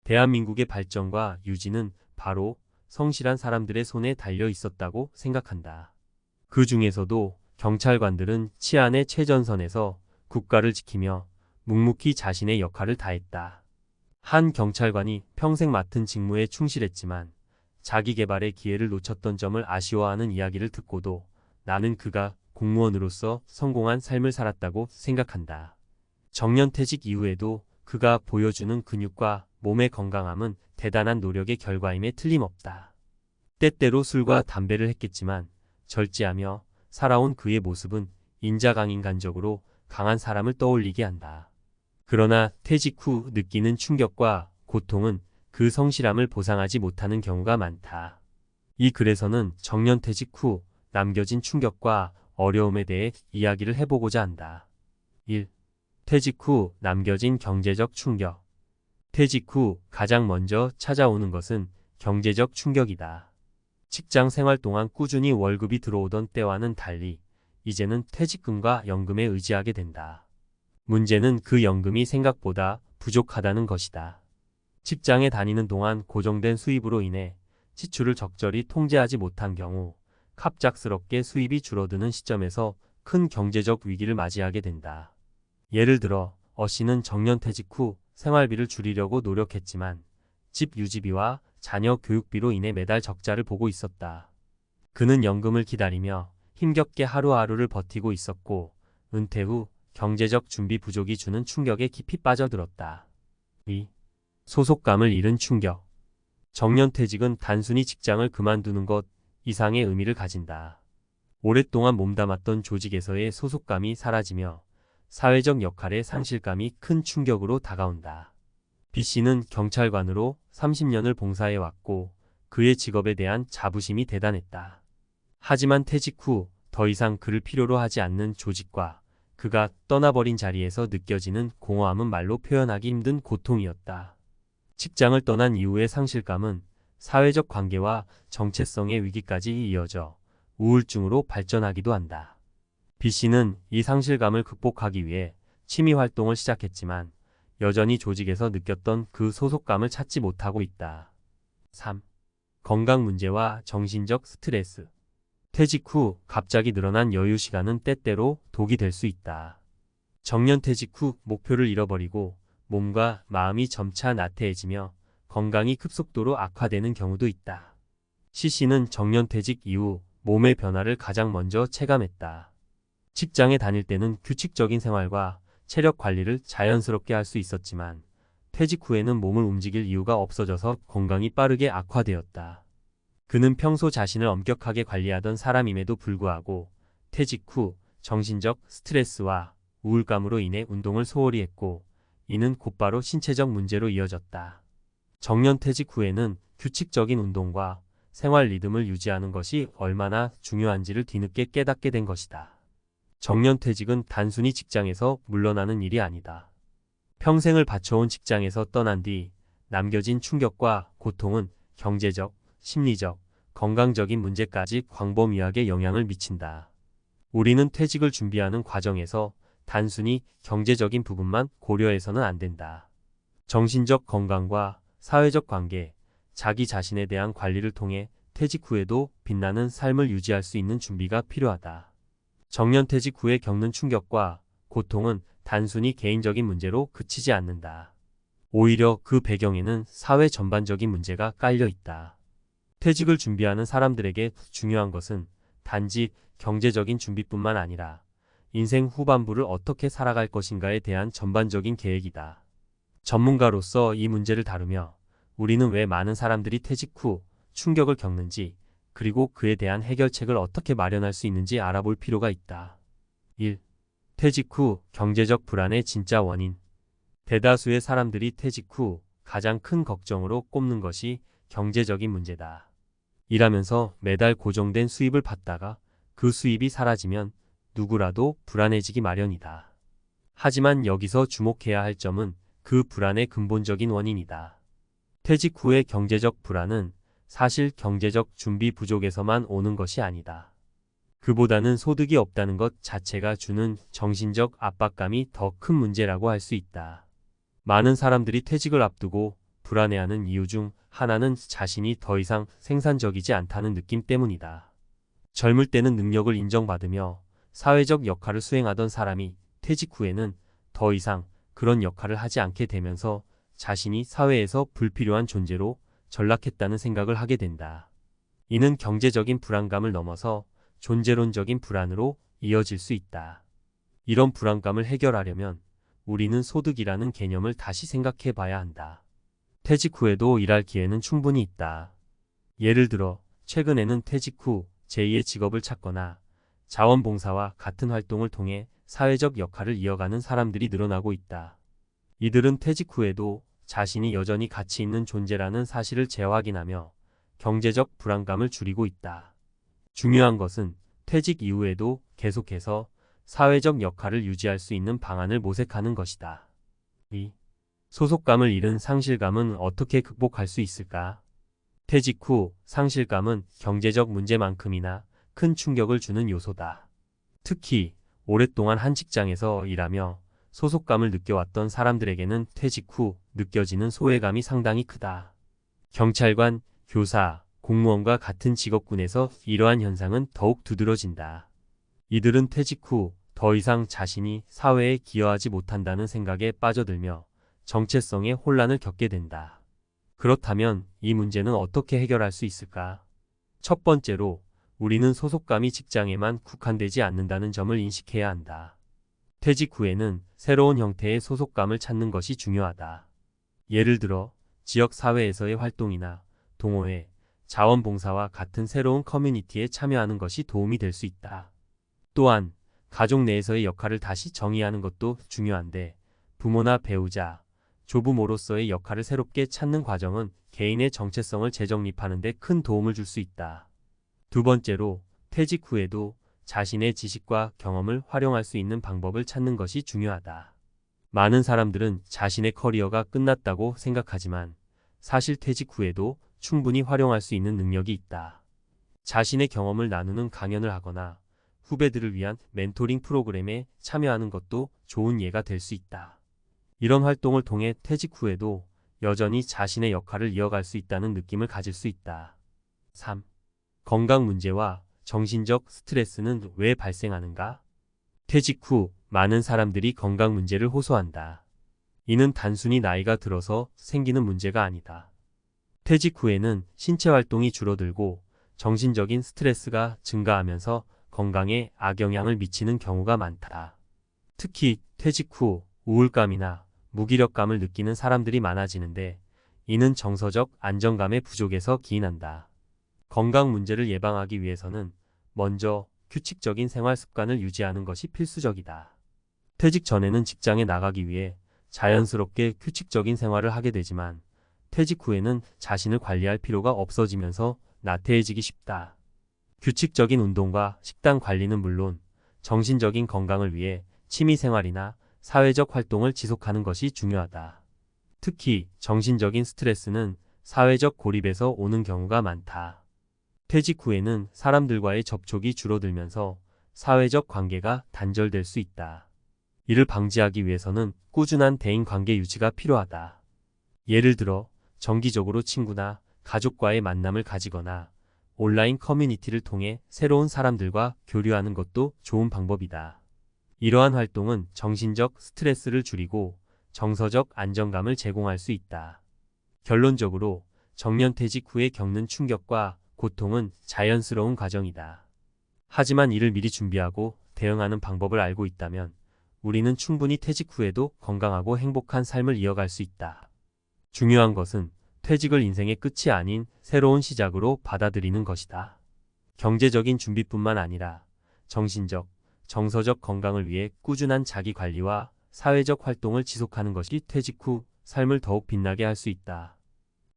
대한민국의 발전과 유지는 바로 성실한 사람들의 손에 달려 있었다고 생각한다. 그 중에서도 경찰관들은 치안의 최전선에서 국가를 지키며 묵묵히 자신의 역할을 다했다. 한 경찰관이 평생 맡은 직무에 충실했지만 자기 개발의 기회를 놓쳤던 점을 아쉬워하는 이야기를 듣고도 나는 그가 공무원으로서 성공한 삶을 살았다고 생각한다. 정년퇴직 이후에도 그가 보여주는 근육과 몸의 건강함은 대단한 노력의 결과임에 틀림없다. 때때로 술과 담배를 했겠지만 절제하며 살아온 그의 모습은 인자강인간적으로 강한 사람을 떠올리게 한다. 그러나 퇴직 후 느끼는 충격과 고통은 그 성실함을 보상하지 못하는 경우가 많다. 이 글에서는 정년퇴직 후 남겨진 충격과 어려움에 대해 이야기를 해보고자 한다. 1. 퇴직 후 남겨진 경제적 충격. 퇴직 후 가장 먼저 찾아오는 것은 경제적 충격이다. 직장 생활 동안 꾸준히 월급이 들어오던 때와는 달리 이제는 퇴직금과 연금에 의지하게 된다. 문제는 그 연금이 생각보다 부족하다는 것이다. 직장에 다니는 동안 고정된 수입으로 인해 지출을 적절히 통제하지 못한 경우 갑작스럽게 수입이 줄어드는 시점에서 큰 경제적 위기를 맞이하게 된다. 예를 들어 씨는 정년퇴직 후 생활비를 줄이려고 노력했지만 집 유지비와 자녀 교육비로 인해 매달 적자를 보고 있었다. 그는 연금을 기다리며 힘겹게 하루하루를 버티고 있었고 은퇴 후 경제적 준비 부족이 주는 충격에 깊이 빠져들었다. 2. 소속감을 잃은 충격. 정년퇴직은 단순히 직장을 그만두는 것 이상의 의미를 가진다. 오랫동안 몸담았던 조직에서의 소속감이 사라지며 사회적 역할의 상실감이 큰 충격으로 다가온다. B씨는 경찰관으로 30년을 봉사해왔고 그의 직업에 대한 자부심이 대단했다. 하지만 퇴직 후 더 이상 그를 필요로 하지 않는 조직과 그가 떠나버린 자리에서 느껴지는 공허함은 말로 표현하기 힘든 고통이었다. 직장을 떠난 이후의 상실감은 사회적 관계와 정체성의 위기까지 이어져 우울증으로 발전하기도 한다. B씨는 이 상실감을 극복하기 위해 취미 활동을 시작했지만 여전히 조직에서 느꼈던 그 소속감을 찾지 못하고 있다. 3. 건강 문제와 정신적 스트레스. 퇴직 후 갑자기 늘어난 여유 시간은 때때로 독이 될 수 있다. 정년퇴직 후 목표를 잃어버리고 몸과 마음이 점차 나태해지며 건강이 급속도로 악화되는 경우도 있다. C씨는 정년퇴직 이후 몸의 변화를 가장 먼저 체감했다. 직장에 다닐 때는 규칙적인 생활과 체력 관리를 자연스럽게 할 수 있었지만 퇴직 후에는 몸을 움직일 이유가 없어져서 건강이 빠르게 악화되었다. 그는 평소 자신을 엄격하게 관리하던 사람임에도 불구하고 퇴직 후 정신적 스트레스와 우울감으로 인해 운동을 소홀히 했고 이는 곧바로 신체적 문제로 이어졌다. 정년퇴직 후에는 규칙적인 운동과 생활 리듬을 유지하는 것이 얼마나 중요한지를 뒤늦게 깨닫게 된 것이다. 정년퇴직은 단순히 직장에서 물러나는 일이 아니다. 평생을 바쳐온 직장에서 떠난 뒤 남겨진 충격과 고통은 경제적, 심리적, 건강적인 문제까지 광범위하게 영향을 미친다. 우리는 퇴직을 준비하는 과정에서 단순히 경제적인 부분만 고려해서는 안 된다. 정신적 건강과 사회적 관계, 자기 자신에 대한 관리를 통해 퇴직 후에도 빛나는 삶을 유지할 수 있는 준비가 필요하다. 정년퇴직 후에 겪는 충격과 고통은 단순히 개인적인 문제로 그치지 않는다. 오히려 그 배경에는 사회 전반적인 문제가 깔려 있다. 퇴직을 준비하는 사람들에게 중요한 것은 단지 경제적인 준비뿐만 아니라 인생 후반부를 어떻게 살아갈 것인가에 대한 전반적인 계획이다. 전문가로서 이 문제를 다루며 우리는 왜 많은 사람들이 퇴직 후 충격을 겪는지 그리고 그에 대한 해결책을 어떻게 마련할 수 있는지 알아볼 필요가 있다. 1. 퇴직 후 경제적 불안의 진짜 원인. 대다수의 사람들이 퇴직 후 가장 큰 걱정으로 꼽는 것이 경제적인 문제다. 일하면서 매달 고정된 수입을 받다가 그 수입이 사라지면 누구라도 불안해지기 마련이다. 하지만 여기서 주목해야 할 점은 그 불안의 근본적인 원인이다. 퇴직 후의 경제적 불안은 사실 경제적 준비 부족에서만 오는 것이 아니다. 그보다는 소득이 없다는 것 자체가 주는 정신적 압박감이 더 큰 문제라고 할 수 있다. 많은 사람들이 퇴직을 앞두고 불안해하는 이유 중 하나는 자신이 더 이상 생산적이지 않다는 느낌 때문이다. 젊을 때는 능력을 인정받으며 사회적 역할을 수행하던 사람이 퇴직 후에는 더 이상 그런 역할을 하지 않게 되면서 자신이 사회에서 불필요한 존재로 전락했다는 생각을 하게 된다. 이는 경제적인 불안감을 넘어서 존재론적인 불안으로 이어질 수 있다. 이런 불안감을 해결하려면 우리는 소득이라는 개념을 다시 생각해 봐야 한다. 퇴직 후에도 일할 기회는 충분히 있다. 예를 들어 최근에는 퇴직 후 제2의 직업을 찾거나 자원봉사와 같은 활동을 통해 사회적 역할을 이어가는 사람들이 늘어나고 있다. 이들은 퇴직 후에도 자신이 여전히 가치 있는 존재라는 사실을 재확인하며 경제적 불안감을 줄이고 있다. 중요한 것은 퇴직 이후에도 계속해서 사회적 역할을 유지할 수 있는 방안을 모색하는 것이다. 2. 소속감을 잃은 상실감은 어떻게 극복할 수 있을까? 퇴직 후 상실감은 경제적 문제만큼이나 큰 충격을 주는 요소다. 특히 오랫동안 한 직장에서 일하며 소속감을 느껴왔던 사람들에게는 퇴직 후 느껴지는 소외감이 상당히 크다. 경찰관, 교사, 공무원과 같은 직업군에서 이러한 현상은 더욱 두드러진다. 이들은 퇴직 후 더 이상 자신이 사회에 기여하지 못한다는 생각에 빠져들며 정체성의 혼란을 겪게 된다. 그렇다면 이 문제는 어떻게 해결할 수 있을까? 첫 번째로 우리는 소속감이 직장에만 국한되지 않는다는 점을 인식해야 한다. 퇴직 후에는 새로운 형태의 소속감을 찾는 것이 중요하다. 예를 들어 지역 사회에서의 활동이나 동호회, 자원봉사와 같은 새로운 커뮤니티에 참여하는 것이 도움이 될 수 있다. 또한 가족 내에서의 역할을 다시 정의하는 것도 중요한데 부모나 배우자, 조부모로서의 역할을 새롭게 찾는 과정은 개인의 정체성을 재정립하는 데 큰 도움을 줄 수 있다. 두 번째로 퇴직 후에도 자신의 지식과 경험을 활용할 수 있는 방법을 찾는 것이 중요하다. 많은 사람들은 자신의 커리어가 끝났다고 생각하지만 사실 퇴직 후에도 충분히 활용할 수 있는 능력이 있다. 자신의 경험을 나누는 강연을 하거나 후배들을 위한 멘토링 프로그램에 참여하는 것도 좋은 예가 될 수 있다. 이런 활동을 통해 퇴직 후에도 여전히 자신의 역할을 이어갈 수 있다는 느낌을 가질 수 있다. 3. 건강 문제와 정신적 스트레스는 왜 발생하는가? 퇴직 후 많은 사람들이 건강 문제를 호소한다. 이는 단순히 나이가 들어서 생기는 문제가 아니다. 퇴직 후에는 신체 활동이 줄어들고 정신적인 스트레스가 증가하면서 건강에 악영향을 미치는 경우가 많다. 특히 퇴직 후 우울감이나 무기력감을 느끼는 사람들이 많아지는데 이는 정서적 안정감의 부족에서 기인한다. 건강 문제를 예방하기 위해서는 먼저 규칙적인 생활 습관을 유지하는 것이 필수적이다. 퇴직 전에는 직장에 나가기 위해 자연스럽게 규칙적인 생활을 하게 되지만 퇴직 후에는 자신을 관리할 필요가 없어지면서 나태해지기 쉽다. 규칙적인 운동과 식단 관리는 물론 정신적인 건강을 위해 취미생활이나 사회적 활동을 지속하는 것이 중요하다. 특히 정신적인 스트레스는 사회적 고립에서 오는 경우가 많다. 퇴직 후에는 사람들과의 접촉이 줄어들면서 사회적 관계가 단절될 수 있다. 이를 방지하기 위해서는 꾸준한 대인관계 유지가 필요하다. 예를 들어 정기적으로 친구나 가족과의 만남을 가지거나 온라인 커뮤니티를 통해 새로운 사람들과 교류하는 것도 좋은 방법이다. 이러한 활동은 정신적 스트레스를 줄이고 정서적 안정감을 제공할 수 있다. 결론적으로 정년퇴직 후에 겪는 충격과 고통은 자연스러운 과정이다. 하지만 이를 미리 준비하고 대응하는 방법을 알고 있다면 우리는 충분히 퇴직 후에도 건강하고 행복한 삶을 이어갈 수 있다. 중요한 것은 퇴직을 인생의 끝이 아닌 새로운 시작으로 받아들이는 것이다. 경제적인 준비뿐만 아니라 정신적, 정서적 건강을 위해 꾸준한 자기 관리와 사회적 활동을 지속하는 것이 퇴직 후 삶을 더욱 빛나게 할 수 있다.